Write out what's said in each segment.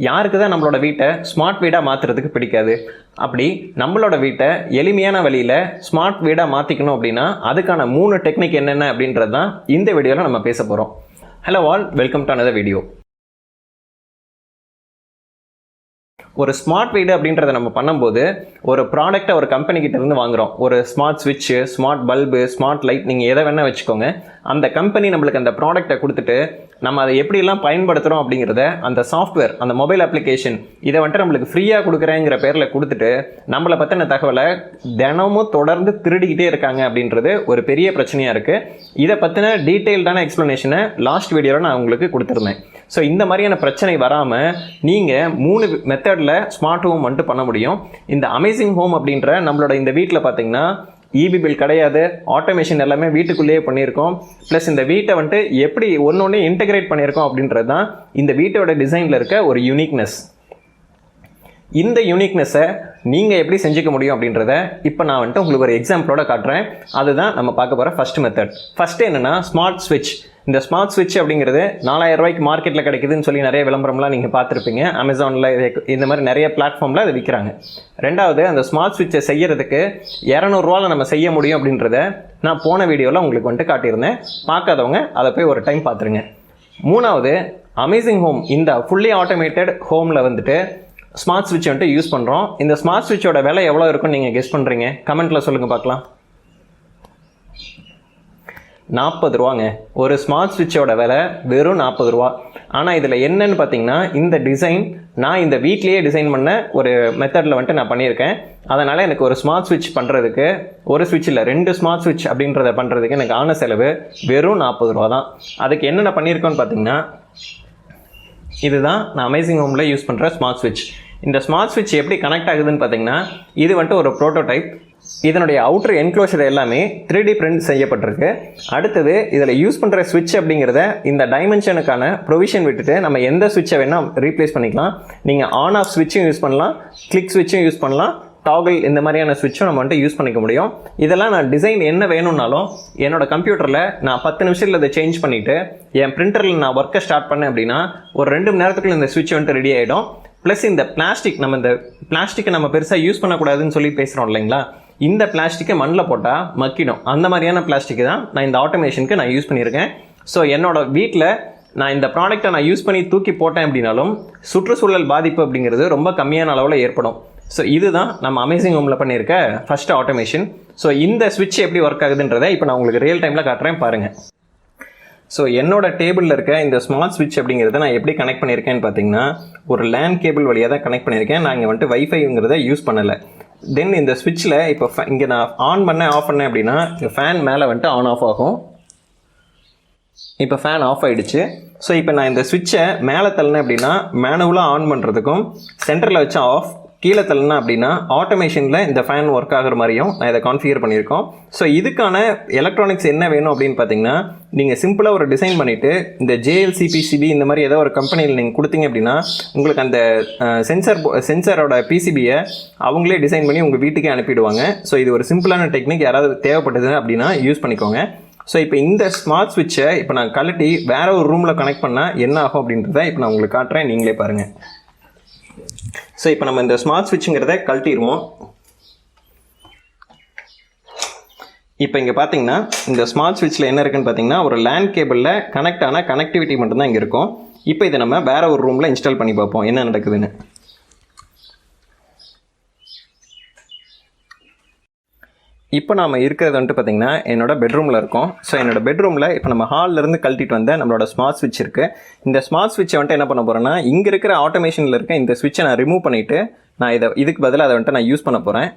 யாருக்கு தான் நம்மளோட வீட்டை ஸ்மார்ட் வீடாக மாற்றுறதுக்கு பிடிக்காது? அப்படி நம்மளோட வீட்டை எளிமையான வழியில் ஸ்மார்ட் வீடாக மாற்றிக்கணும் அப்படின்னா அதுக்கான 3 டெக்னிக் என்னென்ன அப்படின்றது தான் இந்த வீடியோவில் நம்ம பேச போகிறோம். Hello all, welcome to another video. ஒரு ஸ்மார்ட் வீடு அப்படின்றத நம்ம பண்ணும்போது ஒரு ப்ராடக்டை ஒரு கம்பெனிக்கிட்ட இருந்து வாங்குகிறோம். ஒரு ஸ்மார்ட் ஸ்விட்சு, ஸ்மார்ட் பல்பு, ஸ்மார்ட் லைட், நீங்கள் எதை வேணால் வச்சுக்கோங்க. அந்த கம்பெனி நம்மளுக்கு அந்த ப்ராடக்டை கொடுத்துட்டு நம்ம அதை எப்படிலாம் பயன்படுத்துகிறோம் அப்படிங்கிறத அந்த சாஃப்ட்வேர், அந்த மொபைல் அப்ளிகேஷன் இதை வந்துட்டு நம்மளுக்கு ஃப்ரீயாக கொடுக்குறேங்கிற பேரில் கொடுத்துட்டு நம்மளை பற்றின தகவலை தினமும் தொடர்ந்து திருடிக்கிட்டே இருக்காங்க அப்படின்றது ஒரு பெரிய பிரச்சனையாக இருக்குது. இதை பற்றின டீட்டெயில்டான எக்ஸ்ப்ளனேஷனை லாஸ்ட் வீடியோவில் நான் உங்களுக்கு கொடுத்துருந்தேன். ஸோ இந்த மாதிரியான பிரச்சனை வராமல் நீங்கள் 3 மெத்தடில் ஸ்மார்ட் ஹோம் வந்துட்டு பண்ண முடியும். இந்த அமேசிங் ஹோம் அப்படின்ற நம்மளோட இந்த வீட்டில் பார்த்தீங்கன்னா இபி பில் கிடையாது, ஆட்டோமேஷன் எல்லாமே வீட்டுக்குள்ளேயே பண்ணியிருக்கோம். ப்ளஸ் இந்த வீட்டை வந்துட்டு எப்படி ஒன்று இன்டெகிரேட் பண்ணியிருக்கோம் அப்படின்றது தான் இந்த வீட்டோட டிசைனில் இருக்க ஒரு யூனிக்னஸ். இந்த யூனிக்னஸை நீங்கள் எப்படி செஞ்சுக்க முடியும் அப்படின்றத இப்போ நான் வந்துட்டு உங்களுக்கு ஒரு எக்ஸாம்பிளோட காட்டுறேன். அதுதான் நம்ம பார்க்க போகிற ஃபர்ஸ்ட் மெத்தட். ஃபஸ்ட்டு என்னென்னா ஸ்மார்ட் ஸ்விட்ச். இந்த ஸ்மார்ட் ஸ்விட்ச் அப்படிங்கிறது 4000 ரூபாய்க்கு மார்க்கெட்டில் கிடைக்குதுன்னு சொல்லி நிறைய விளம்பரம்லாம் நீங்கள் பார்த்துருப்பீங்க. அமேசானில் இந்த மாதிரி நிறைய பிளாட்ஃபார்மில் அதை விற்கிறாங்க. ரெண்டாவது, அந்த ஸ்மார்ட் ஸ்விட்சை செய்யறதுக்கு 200 ரூபாவில் நம்ம செய்ய முடியும் அப்படின்றத நான் போன வீடியோவில் உங்களுக்கு வந்துட்டு காட்டியிருந்தேன். பார்க்காதவங்க அதை போய் ஒரு டைம் பார்த்துருங்க. மூணாவது, அமேசிங் ஹோம் இந்த ஃபுல்லி ஆட்டோமேட்டட் ஹோமில் வந்துட்டு ஸ்மார்ட் ஸ்விட்ச் வந்துட்டு யூஸ் பண்ணுறோம். இந்த ஸ்மார்ட் ஸ்விட்சோட விலை எவ்வளோ இருக்குன்னு நீங்கள் கெஸ் பண்ணுறீங்க? கமெண்ட்டில் சொல்லுங்கள் பார்க்கலாம். 40 ரூபாங்க. ஒரு ஸ்மார்ட் ஸ்விட்சோட விலை வெறும் 40 ரூபா. ஆனால் இதில் என்னன்னு பார்த்தீங்கன்னா, இந்த டிசைன் நான் இந்த வீட்லேயே டிசைன் பண்ண ஒரு மெத்தடில் வந்துட்டு நான் பண்ணியிருக்கேன். அதனால் எனக்கு ஒரு ஸ்மார்ட் ஸ்விட்ச் பண்ணுறதுக்கு, ஒரு ஸ்விட்ச் இல்லை 2 ஸ்மார்ட் ஸ்விட்ச் அப்படின்றத பண்ணுறதுக்கு எனக்கு ஆன செலவு வெறும் 40 ரூபா தான். அதுக்கு என்னென்ன பண்ணியிருக்கோன்னு பார்த்தீங்கன்னா, இதுதான் நான் அமேசிங் ஹோமில் யூஸ் பண்ணுற ஸ்மார்ட் ஸ்விட்ச். இந்த ஸ்மார்ட் ஸ்விட்ச் எப்படி கனெக்ட் ஆகுதுன்னு பார்த்தீங்கன்னா, இது வந்துட்டு ஒரு ப்ரோட்டோடைப். இதனுடைய அவுட்டர் என்க்ளோஷர் எல்லாமே 3D பிரிண்ட் செய்யப்பட்டிருக்கு. அடுத்தது இதில் யூஸ் பண்ணுற ஸ்விட்ச் அப்படிங்கிறத இந்த டைமென்ஷனுக்கான ப்ரொவிஷன் விட்டுட்டு நம்ம எந்த ஸ்விட்சை வேணால் ரீப்ளேஸ் பண்ணிக்கலாம். நீங்கள் ஆன் ஆஃப் ஸ்விட்சும் யூஸ் பண்ணலாம், கிளிக் ஸ்விட்சும் யூஸ் பண்ணலாம், டாகிள் இந்த மாதிரியான ஸ்விட்சும் நம்ம வந்துட்டு யூஸ் பண்ணிக்க முடியும். இதெல்லாம் நான் டிசைன் என்ன வேணும்னாலும் என்னோட கம்ப்யூட்டரில் நான் 10 நிமிஷத்தில் இதை சேஞ்ச் பண்ணிவிட்டு என் பிரிண்டரில் நான் ஒர்க்கை ஸ்டார்ட் பண்ணேன் அப்படின்னா ஒரு 2 மணி நேரத்துக்குள்ள இந்த ஸ்விட்ச் வந்துட்டு ரெடி ஆகிடும். ப்ளஸ் இந்த பிளாஸ்டிக், நம்ம இந்த பிளாஸ்டிக்கை நம்ம பெருசாக யூஸ் பண்ணக்கூடாதுன்னு சொல்லி பேசுகிறோம் இல்லைங்களா, இந்த பிளாஸ்டிக்கை மண்ணில் போட்டால் மக்கிடும். அந்த மாதிரியான பிளாஸ்டிக் தான் நான் இந்த ஆட்டோமேஷனுக்கு நான் யூஸ் பண்ணியிருக்கேன். ஸோ என்னோட வீட்டில் நான் இந்த ப்ராடக்டை நான் யூஸ் பண்ணி தூக்கி போட்டேன் அப்படின்னாலும் சுற்றுச்சூழல் பாதிப்பு அப்படிங்கிறது ரொம்ப கம்மியான அளவில் ஏற்படும். ஸோ இதுதான் நம்ம அமேசிங் ஹோமில் பண்ணியிருக்க ஃபர்ஸ்ட் ஆட்டோமேஷன். ஸோ இந்த ஸ்விட்ச் எப்படி ஒர்க் ஆகுதுன்றதை இப்போ நான் உங்களுக்கு ரியல் டைமில் காட்டுறேன் பாருங்கள். ஸோ என்னோட டேபிளில் இருக்க இந்த ஸ்மார்ட் ஸ்விட்ச் அப்படிங்கிறத நான் எப்படி கனெக்ட் பண்ணியிருக்கேன்னு பார்த்தீங்கன்னா, ஒரு லேண்ட் கேபிள் வழியாக தான் கனெக்ட் பண்ணியிருக்கேன். நான் இங்கே வந்துட்டு வைஃபைங்கிறத யூஸ் பண்ணலை. தென் இந்த ஸ்விட்சில் இப்போ இங்கே நான் ஆன் பண்ணேன் ஆஃப் பண்ணேன் அப்படின்னா ஃபேன் மேலே வந்துட்டு ஆன் ஆஃப் ஆகும். இப்போ ஃபேன் ஆஃப் ஆகிடுச்சு. ஸோ இப்போ நான் இந்த ஸ்விட்சை மேலே தள்ளினேன் அப்படின்னா மேனுவலாக ஆன் பண்ணுறதுக்கும், சென்டரில் வச்சு ஆஃப், கீழே தள்ளினா அப்படின்னா ஆட்டோமேஷனில் இந்த ஃபேன் ஒர்க் ஆகிற மாதிரியும் நான் இதை கான்ஃபிகர் பண்ணியிருக்கோம். ஸோ இதுக்கான எலக்ட்ரானிக்ஸ் என்ன வேணும் அப்படின்னு பார்த்தீங்கன்னா, நீங்கள் சிம்பிளாக ஒரு டிசைன் பண்ணிவிட்டு இந்த JLC-PCB இந்த மாதிரி ஏதோ ஒரு கம்பெனியில் நீங்கள் கொடுத்தீங்க அப்படின்னா உங்களுக்கு அந்த சென்சரோட PCBயை அவங்களே டிசைன் பண்ணி உங்கள் வீட்டுக்கே அனுப்பிடுவாங்க. ஸோ இது ஒரு சிம்பிளான டெக்னிக், யாராவது தேவைப்பட்டது அப்படின்னா யூஸ் பண்ணிக்கோங்க. ஸோ இப்போ இந்த ஸ்மார்ட் ஸ்விட்சை இப்போ நான் கழட்டி வேறு ஒரு ரூமில் கனெக்ட் பண்ணால் என்ன ஆகும் அப்படின்றத இப்போ நான் உங்களுக்கு காட்டுறேன், நீங்களே பாருங்கள். ஸோ இப்போ நம்ம இந்த ஸ்மார்ட் ஸ்விட்சுங்கிறத கழட்டிடுவோம். இப்போ இங்கே பார்த்தீங்கன்னா இந்த ஸ்மார்ட் ஸ்விட்சில் என்ன இருக்குன்னு பார்த்தீங்கன்னா, ஒரு லேண்ட் கேபிளில் கனெக்ட் ஆன கனெக்டிவிட்டி மட்டும்தான் இங்கே இருக்கும். இப்போ இதை நம்ம வேற ஒரு ரூமில் இன்ஸ்டால் பண்ணி பார்ப்போம் என்ன நடக்குதுன்னு. இப்போ நாம் இருக்கிறது வந்துட்டு பார்த்திங்கன்னா என்னோட பெட்ரூமில் இருக்கோம். ஸோ என்னோட பெட்ரூமில் இப்போ நம்ம ஹாலிலேருந்து கழட்டிட்டு வந்த நம்மளோட ஸ்மார்ட் ஸ்விட்ச் இருக்குது. இந்த ஸ்மார்ட் ஸ்விட்சை வந்துட்டு என்ன பண்ண போகிறேன்னா, இங்கே இருக்கிற ஆட்டோமேஷனில் இருக்க இந்த ஸ்விட்சை நான் ரிமூவ் பண்ணிவிட்டு நான் இதுக்கு பதிலாக அதை வந்துட்டு நான் யூஸ் பண்ண போகிறேன்.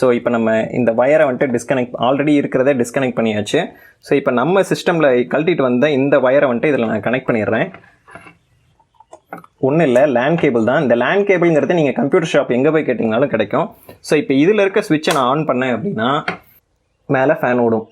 ஸோ இப்போ நம்ம இந்த வயரை வந்துட்டு ஆல்ரெடி இருக்கிறத டிஸ்கனெக்ட் பண்ணியாச்சு. ஸோ இப்போ நம்ம சிஸ்டமில் கழட்டிட்டு வந்த இந்த வயரை வந்துட்டு இதில் நான் கனெக்ட் பண்ணிடுறேன். ஒன்றும் இல்லை, லேண்ட் கேபிள் தான். இந்த லேண்ட் கேபிள்ங்கிறது நீங்கள் கம்ப்யூட்டர் ஷாப் எங்கே போய் கேட்டிங்கனாலும் கிடைக்கும். ஸோ இப்போ இதில் இருக்க ஸ்விட்சை நான் ஆன் பண்ணேன் அப்படின்னா மேலே ஃபேன் ஓடும்.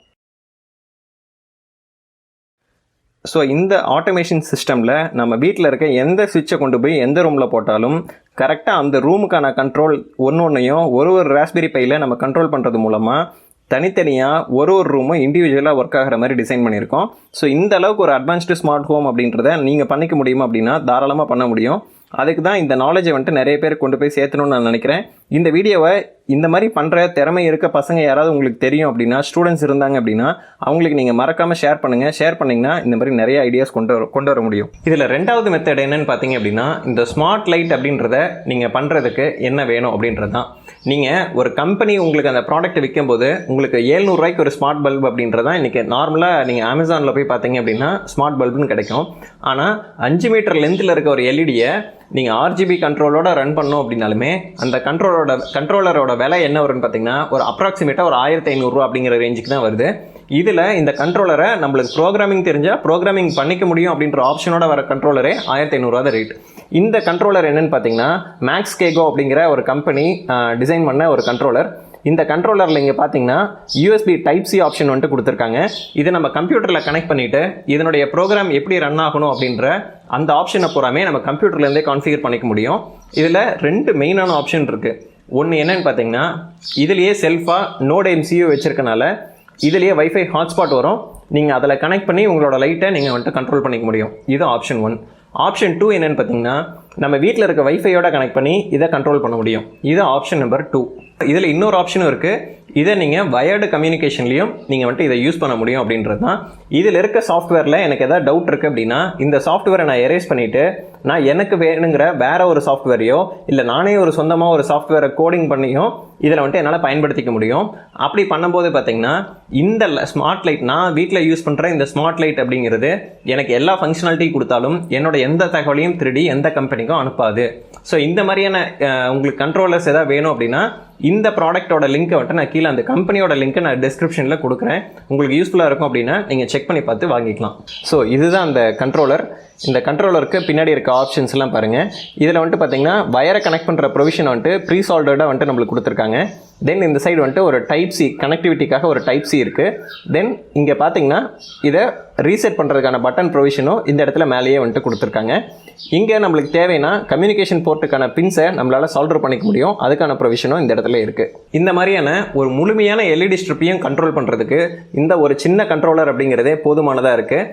ஸோ இந்த ஆட்டோமேஷன் சிஸ்டமில் நம்ம வீட்டில் இருக்க எந்த ஸ்விட்சை கொண்டு போய் எந்த ரூமில் போட்டாலும் கரெக்டாக அந்த ரூமுக்கான கண்ட்ரோல் ஒன்றையும் ஒரு ராஸ்பெரி பையில் நம்ம கண்ட்ரோல் பண்ணுறது மூலமாக தனித்தனியாக ஒரு ரூமும் இண்டிவிஜுவலாக ஒர்க் ஆகிற மாதிரி டிசைன் பண்ணியிருக்கோம். ஸோ இந்த அளவுக்கு ஒரு அட்வான்ஸ்டு ஸ்மார்ட் ஹோம் அப்படின்றத நீங்கள் பண்ணிக்க முடியுமா அப்படின்னா தாராளமாக பண்ண முடியும். அதுக்கு தான் இந்த நாலேஜை வந்துட்டு நிறைய பேர் கொண்டு போய் சேர்த்தணும்னு நான் நினைக்கிறேன். இந்த வீடியோவை இந்த மாதிரி பண்ணுற திறமை இருக்க பசங்க யாராவது உங்களுக்கு தெரியும் அப்படின்னா, ஸ்டூடெண்ட்ஸ் இருந்தாங்க அப்படின்னா அவங்களுக்கு நீங்கள் மறக்காமல் ஷேர் பண்ணுங்கள். ஷேர் பண்ணிங்கன்னா இந்த மாதிரி நிறைய ஐடியாஸ் கொண்டு வர முடியும். இதில் ரெண்டாவது மெத்தட் என்னன்னு பார்த்தீங்க அப்படின்னா, இந்த ஸ்மார்ட் லைட் அப்படின்றத நீங்கள் பண்ணுறதுக்கு என்ன வேணும் அப்படின்றது தான். நீங்கள் ஒரு கம்பெனி உங்களுக்கு அந்த ப்ராடக்ட் விற்கும்போது உங்களுக்கு 700 ரூபாய்க்கு ஒரு ஸ்மார்ட் பல்ப் அப்படின்றதான் இன்றைக்கி நார்மலாக நீங்கள் அமேசானில் போய் பார்த்தீங்க அப்படின்னா ஸ்மார்ட் பல்புன்னு கிடைக்கும். ஆனால் 5 மீட்டர் லென்த்தில் இருக்க ஒரு எல்இடியை நீங்கள் RGB கண்ட்ரோலோட ரன் பண்ணோம் அப்படின்னாலுமே அந்த கண்ட்ரோலரோட விலை என்ன வரும்னு பார்த்தீங்கன்னா ஒரு அப்ராக்சிமேட்டாக ஒரு 1500 ரூபா அப்படிங்கிற ரேஞ்சுக்கு தான் வருது. இதில் இந்த கண்ட்ரோலரை நம்மளுக்கு ப்ரோக்ராமிங் தெரிஞ்சால் ப்ரோக்ராமிங் பண்ணிக்க முடியும் அப்படின்ற ஆப்ஷனோட வர கண்ட்ரோலரே 1500 ரூபா தான் ரேட். இந்த கண்ட்ரோலர் என்னன்னு பார்த்தீங்கன்னா மேக்ஸ் கேகோ அப்படிங்கிற ஒரு கம்பெனி டிசைன் பண்ண ஒரு கண்ட்ரோலர். இந்த கண்ட்ரோலரில் இங்கே பார்த்தீங்கன்னா USB Type-C ஆப்ஷன் வந்துட்டு கொடுத்துருக்காங்க. இதை நம்ம கம்ப்யூட்டரில் கனெக்ட் பண்ணிவிட்டு இதனுடைய ப்ரோக்ராம் எப்படி ரன் ஆகணும் அப்படின்ற அந்த ஆப்ஷனை பூராமே நம்ம கம்ப்யூட்டர்லேருந்தே கான்ஃபிகர் பண்ணிக்க முடியும். இதில் 2 மெயினான ஆப்ஷன் இருக்குது. ஒன்று என்னன்னு பார்த்தீங்கன்னா, இதுலேயே செல்ஃபாக நோட் MCU வச்சுருக்கனால இதுலேயே வைஃபை ஹாட்ஸ்பாட் வரும். நீங்கள் அதில் கனெக்ட் பண்ணி உங்களோட லைட்டை நீங்கள் வந்துட்டு கண்ட்ரோல் பண்ணிக்க முடியும். இது ஆப்ஷன் 1. ஆப்ஷன் 2 என்னென்னு பார்த்தீங்கன்னா, நம்ம வீட்டில் இருக்க வைஃபையோட கனெக்ட் பண்ணி இதை கண்ட்ரோல் பண்ண முடியும். இது ஆப்ஷன் நம்பர் 2. இதில் இன்னொரு ஆப்ஷனும் இருக்குது. இதை நீங்கள் வயர்டு கம்யூனிகேஷன்லையும் நீங்கள் வந்துட்டு இதை யூஸ் பண்ண முடியும் அப்படின்றது தான். இதில் இருக்க சாஃப்ட்வேரில் எனக்கு எதாவது டவுட் இருக்குது அப்படின்னா இந்த சாஃப்ட்வேரை நான் எரேஸ் பண்ணிவிட்டு நான் எனக்கு வேணுங்கிற வேறு ஒரு சாஃப்ட்வேரையோ இல்லை நானே ஒரு சொந்தமாக ஒரு சாஃப்ட்வேரை கோடிங் பண்ணியும் இதில் வந்துட்டு என்னால் பயன்படுத்திக்க முடியும். அப்படி பண்ணும்போது பார்த்தீங்கன்னா இந்த ஸ்மார்ட் லைட் நான் வீட்டில் யூஸ் பண்ணுற இந்த ஸ்மார்ட் லைட் அப்படிங்கிறது எனக்கு எல்லா ஃபங்க்ஷனாலிட்டி கொடுத்தாலும் என்னோட எந்த தகவலையும் திருடி எந்த கம்பெனிக்கும் அனுப்பாது. ஸோ இந்த மாதிரியான உங்களுக்கு கண்ட்ரோலர்ஸ் எதாவது வேணும் அப்படின்னா இந்த ப்ராடக்டோட லிங்க்கை வந்துட்டு நான் கீழே அந்த கம்பெனியோட லிங்க்கை நான் டிஸ்கிரிப்ஷனில் கொடுக்குறேன். உங்களுக்கு யூஸ்ஃபுல்லாக இருக்கும் அப்படின்னா நீங்கள் செக் பண்ணி பார்த்து வாங்கிக்கலாம். ஸோ இதுதான் அந்த கண்ட்ரோலர். இந்த கண்ட்ரோலருக்கு பின்னாடி இருக்க ஆப்ஷன்ஸ்லாம் பாருங்கள். இதில் வந்துட்டு பார்த்தீங்கன்னா வயரை கனெக்ட் பண்ணுற ப்ரொவிஷன் வந்துட்டு ப்ரீ சால்டர்டாக வந்துட்டு நம்மளுக்கு கொடுத்துருக்காங்க. தென் இந்த சைடு வந்துட்டு ஒரு Type-C கனெக்டிவிட்டிக்காக ஒரு Type-C இருக்குது. தென் இங்கே பார்த்தீங்கன்னா இதை ரீசெட் பண்ணுறதுக்கான பட்டன் ப்ரொவிஷனும் இந்த இடத்துல மேலேயே வந்துட்டு கொடுத்துருக்காங்க. இங்கே நம்மளுக்கு தேவைன்னா கம்யூனிகேஷன் போர்ட்டுக்கான பின்ஸை நம்மளால் சால்டர் பண்ணிக்க முடியும். அதுக்கான ப்ரொவிஷனும் இந்த இடத்துல இருக்குது. இந்த மாதிரியான ஒரு முழுமையான LED ஸ்ட்ரிப்பையும் கண்ட்ரோல் பண்ணுறதுக்கு இந்த ஒரு சின்ன கண்ட்ரோலர் அப்படிங்கிறதே போதுமானதாக இருக்குது.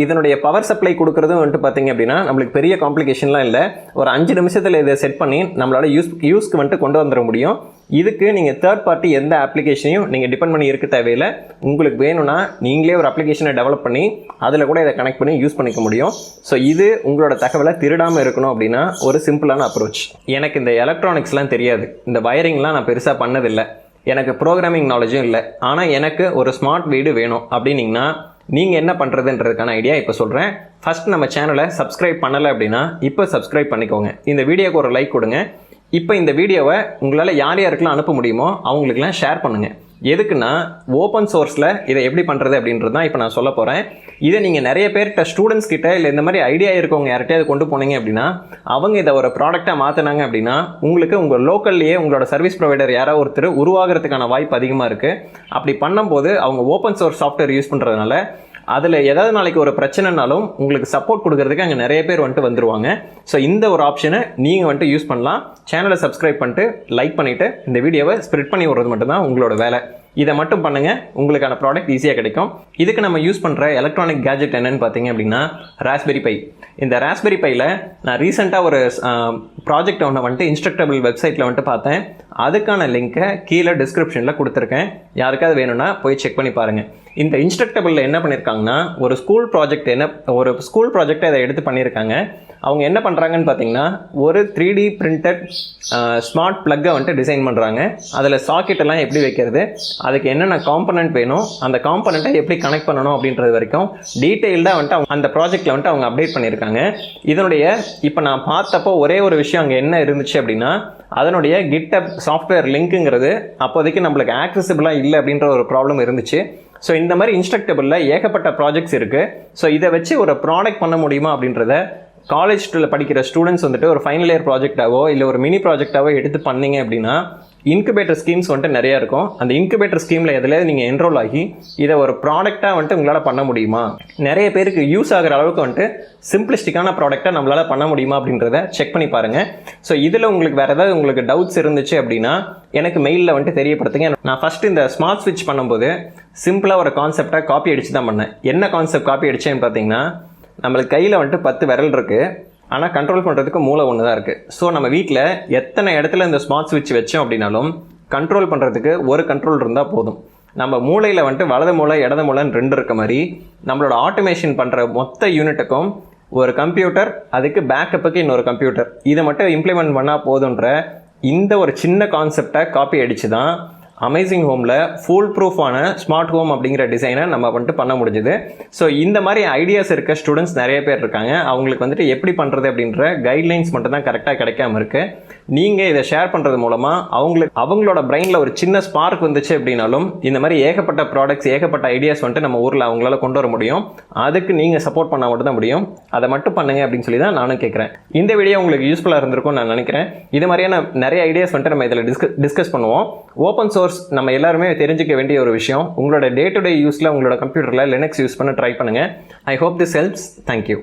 இதனுடைய பவர் சப்ளை கொடுக்குறதும் வந்துட்டு பார்த்தீங்க அப்படின்னா நம்மளுக்கு பெரிய காம்ப்ளிகேஷன்லாம் இல்லை. ஒரு 5 நிமிஷத்தில் இதை செட் பண்ணி நம்மளால் யூஸ்க்கு வந்துட்டு கொண்டு வந்துட முடியும். இதுக்கு நீங்கள் தேர்ட் பார்ட்டி எந்த அப்ளிகேஷனையும் நீங்கள் டிபெண்ட் பண்ணி இருக்க தேவையில்லை. உங்களுக்கு வேணும்னா நீங்களே ஒரு அப்ளிகேஷனை டெவலப் பண்ணி அதில் கூட இதை கனெக்ட் பண்ணி யூஸ் பண்ணிக்க முடியும். ஸோ இது உங்களோட தகவலை திருடாமல் இருக்கணும் அப்படின்னா ஒரு சிம்பிளான அப்ரோச். எனக்கு இந்த எலக்ட்ரானிக்ஸ்லாம் தெரியாது, இந்த வயரிங்லாம் நான் பெருசாக பண்ணதில்லை, எனக்கு ப்ரோக்ராமிங் நாலேஜும் இல்லை. ஆனால் எனக்கு ஒரு ஸ்மார்ட் வீடு வேணும் அப்படின்னீங்கன்னா நீங்கள் என்ன பண்ணுறதுன்றதுக்கான ஐடியா இப்போ சொல்கிறேன். ஃபஸ்ட் நம்ம சேனலை சப்ஸ்கிரைப் பண்ணலை அப்படின்னா இப்போ சப்ஸ்கிரைப் பண்ணிக்கோங்க. இந்த வீடியோக்கு ஒரு லைக் கொடுங்க. இப்போ இந்த வீடியோவை உங்களால் யார் யாருக்கெல்லாம் அனுப்ப முடியுமோ அவங்களுக்கெல்லாம் ஷேர் பண்ணுங்கள். எதுக்குன்னா ஓப்பன் சோர்ஸில் இதை எப்படி பண்ணுறது அப்படின்றது தான் இப்போ நான் சொல்ல போகிறேன். இதை நீங்கள் நிறைய பேர்கிட்ட ஸ்டூடெண்ட்ஸ் கிட்ட இல்லை இந்த மாதிரி ஐடியா இருக்கவங்க யார்கிட்டயாவது கொண்டு போனீங்க அப்படின்னா அவங்க இதை ஒரு ப்ராடக்டாக மாற்றினாங்க அப்படின்னா உங்களுக்கு உங்கள் லோக்கல்லையே உங்களோட சர்வீஸ் ப்ரொவைடர் யாராவது ஒருத்தர் உருவாகிறதுக்கான வாய்ப்பு அதிகமாக இருக்குது. அப்படி பண்ணும்போது அவங்க ஓப்பன் சோர்ஸ் சாஃப்ட்வேர் யூஸ் பண்ணுறதுனால அதில் ஏதாவது நாளைக்கு ஒரு பிரச்சனைனாலும் உங்களுக்கு சப்போர்ட் கொடுக்கறதுக்கு அங்கே நிறைய பேர் வந்துட்டு வந்துருவாங்க. ஸோ இந்த ஒரு ஆப்ஷனை நீங்கள் வந்துட்டு யூஸ் பண்ணலாம். சேனலை சப்ஸ்கிரைப் பண்ணிட்டு லைக் பண்ணிவிட்டு இந்த வீடியோவை ஸ்ப்ரெட் பண்ணி விடுறது மட்டும்தான் உங்களோட வேலை. இதை மட்டும் பண்ணுங்கள், உங்களுக்கான ப்ராடக்ட் ஈஸியாக கிடைக்கும். இதுக்கு நம்ம யூஸ் பண்ணுற எலக்ட்ரானிக் கேஜெட் என்னென்னு பார்த்தீங்க அப்படின்னா ராஸ்பெரி பை. இந்த ராஸ்பெரி பையில் நான் ரீசெண்டாக ஒரு ப்ராஜெக்ட் ஒன்று வந்துட்டு இன்ஸ்ட்ரக்டபிள் வெப்சைட்டில் வந்துட்டு பார்த்தேன். அதுக்கான லிங்க்கை கீழே டிஸ்கிரிப்ஷனில் கொடுத்துருக்கேன். யாருக்காவது வேணும்னா போய் செக் பண்ணி பாருங்கள். இந்த இன்ஸ்ட்ரக்டபிளில் என்ன பண்ணியிருக்காங்கன்னா ஒரு ஸ்கூல் ப்ராஜெக்டை இதை எடுத்து பண்ணியிருக்காங்க. அவங்க என்ன பண்ணுறாங்கன்னு பார்த்தீங்கன்னா ஒரு 3D பிரிண்டட் ஸ்மார்ட் ப்ளக்கை வந்துட்டு டிசைன் பண்ணுறாங்க. அதில் சாக்கெட்டெல்லாம் எப்படி வைக்கிறது, அதுக்கு என்னென்ன காம்பனண்ட் வேணும், அந்த காம்பனண்ட்டை எப்படி கனெக்ட் பண்ணணும் அப்படின்றது வரைக்கும் டீட்டெயில்டாக வந்துட்டு அந்த ப்ராஜெக்டில் வந்துட்டு அவங்க அப்டேட் பண்ணியிருக்காங்க. இதனுடைய இப்போ நான் பார்த்தப்போ ஒரே ஒரு விஷயம் அங்கே என்ன இருந்துச்சு அப்படின்னா அதனுடைய GitHub சாஃப்ட்வேர் லிங்க்குங்கிறது அப்போதைக்கு நம்மளுக்கு ஆக்சசிபிளாக இல்லை அப்படின்ற ஒரு ப்ராப்ளம் இருந்துச்சு. ஸோ இந்த மாதிரி இன்ஸ்ட்ரக்டபிளில் ஏகப்பட்ட ப்ராஜெக்ட்ஸ் இருக்குது. ஸோ இதை வச்சு ஒரு ப்ராடக்ட் பண்ண முடியுமா அப்படின்றத காலேஜில் படிக்கிற ஸ்டூடெண்ட்ஸ் வந்துட்டு ஒரு ஃபைனல் இயர் ப்ராஜெக்டாவோ இல்லை ஒரு மினி ப்ராஜெக்டாவோ எடுத்து பண்ணிங்க அப்படின்னா இன்குபேட்டர் ஸ்கீம்ஸ் வந்துட்டு நிறைய இருக்கும். அந்த இன்குபேட்டர் ஸ்கீமில் எதில் நீங்கள் என்ரோல் ஆகி இதை ஒரு ப்ராடக்டாக வந்துட்டு உங்களால் பண்ண முடியுமா, நிறைய பேருக்கு யூஸ் ஆகிற அளவுக்கு வந்துட்டு சிம்பிளிஸ்டிக்கான ப்ராடக்டாக நம்மளால் பண்ண முடியுமா அப்படின்றத செக் பண்ணி பாருங்கள். ஸோ இதில் உங்களுக்கு வேறு ஏதாவது உங்களுக்கு டவுட்ஸ் இருந்துச்சு அப்படின்னா எனக்கு மெயிலில் வந்துட்டு தெரியப்படுத்துங்க. நான் ஃபஸ்ட்டு இந்த ஸ்மார்ட் ஸ்விட்ச் பண்ணும்போது சிம்பிளாக ஒரு கான்செப்டாக காப்பி அடித்து தான் பண்ணேன். என்ன கான்செப்ட் காப்பி அடித்தேன்னு பார்த்தீங்கன்னா, நம்மளுக்கு கையில் வந்துட்டு 10 விரல் இருக்குது, ஆனால் கண்ட்ரோல் பண்ணுறதுக்கு மூளை ஒன்று தான் இருக்குது. ஸோ நம்ம வீட்டில் எத்தனை இடத்துல இந்த ஸ்மார்ட் ஸ்விட்ச் வச்சோம் அப்படின்னாலும் கண்ட்ரோல் பண்ணுறதுக்கு ஒரு கண்ட்ரோல் இருந்தால் போதும். நம்ம மூளையில் வந்துட்டு வலது மூளை இடது மூளைன்னு 2 இருக்க மாதிரி நம்மளோட ஆட்டோமேஷன் பண்ணுற மொத்த யூனிட்டுக்கும் ஒரு கம்ப்யூட்டர், அதுக்கு பேக்கப்புக்கு இன்னொரு கம்ப்யூட்டர், இதை மட்டும் இம்ப்ளிமெண்ட் பண்ணால் போதுன்ற இந்த ஒரு சின்ன கான்செப்டை காப்பி அடித்து தான் அமேசிங் ஹோமில் ஃபுல் ப்ரூஃபான ஸ்மார்ட் ஹோம் அப்படிங்கிற டிசைனை நம்ம வந்துட்டு பண்ண முடிஞ்சுது. ஸோ இந்த மாதிரி ஐடியாஸ் இருக்க ஸ்டூடெண்ட்ஸ் நிறைய பேர் இருக்காங்க. அவங்களுக்கு வந்துட்டு எப்படி பண்ணுறது அப்படின்ற கைட்லைன்ஸ் மட்டும் தான் கரெக்டாக கிடைக்காம இருக்குது. நீங்கள் இதை ஷேர் பண்ணுறது மூலமாக அவங்களோட பிரெயினில் ஒரு சின்ன ஸ்பார்க் வந்துச்சு அப்படின்னாலும் இந்த மாதிரி ஏகப்பட்ட ப்ராடக்ட்ஸ், ஏகப்பட்ட ஐடியாஸ் வந்துட்டு நம்ம ஊரில் அவங்களால கொண்டு வர முடியும். அதுக்கு நீங்கள் சப்போர்ட் பண்ணால் மட்டும் தான் முடியும். அதை மட்டும் பண்ணுங்க அப்படின்னு சொல்லி தான் நானும் கேட்குறேன். இந்த வீடியோ உங்களுக்கு யூஸ்ஃபுல்லாக இருந்திருக்கும்னு நான் நினைக்கிறேன். இது மாதிரியான நிறைய ஐடியாஸ் வந்துட்டு நம்ம இதில் டிஸ்கஸ் பண்ணுவோம். ஓப்பன் சோர்ஸ் நம்ம எல்லாருமே தெரிஞ்சுக்க வேண்டிய ஒரு விஷயம். உங்களோட டே டு டே யூஸில் உங்களோட கம்ப்யூட்டரில் லினக்ஸ் யூஸ் பண்ண ட்ரை பண்ணுங்கள். I hope this helps. Thank you.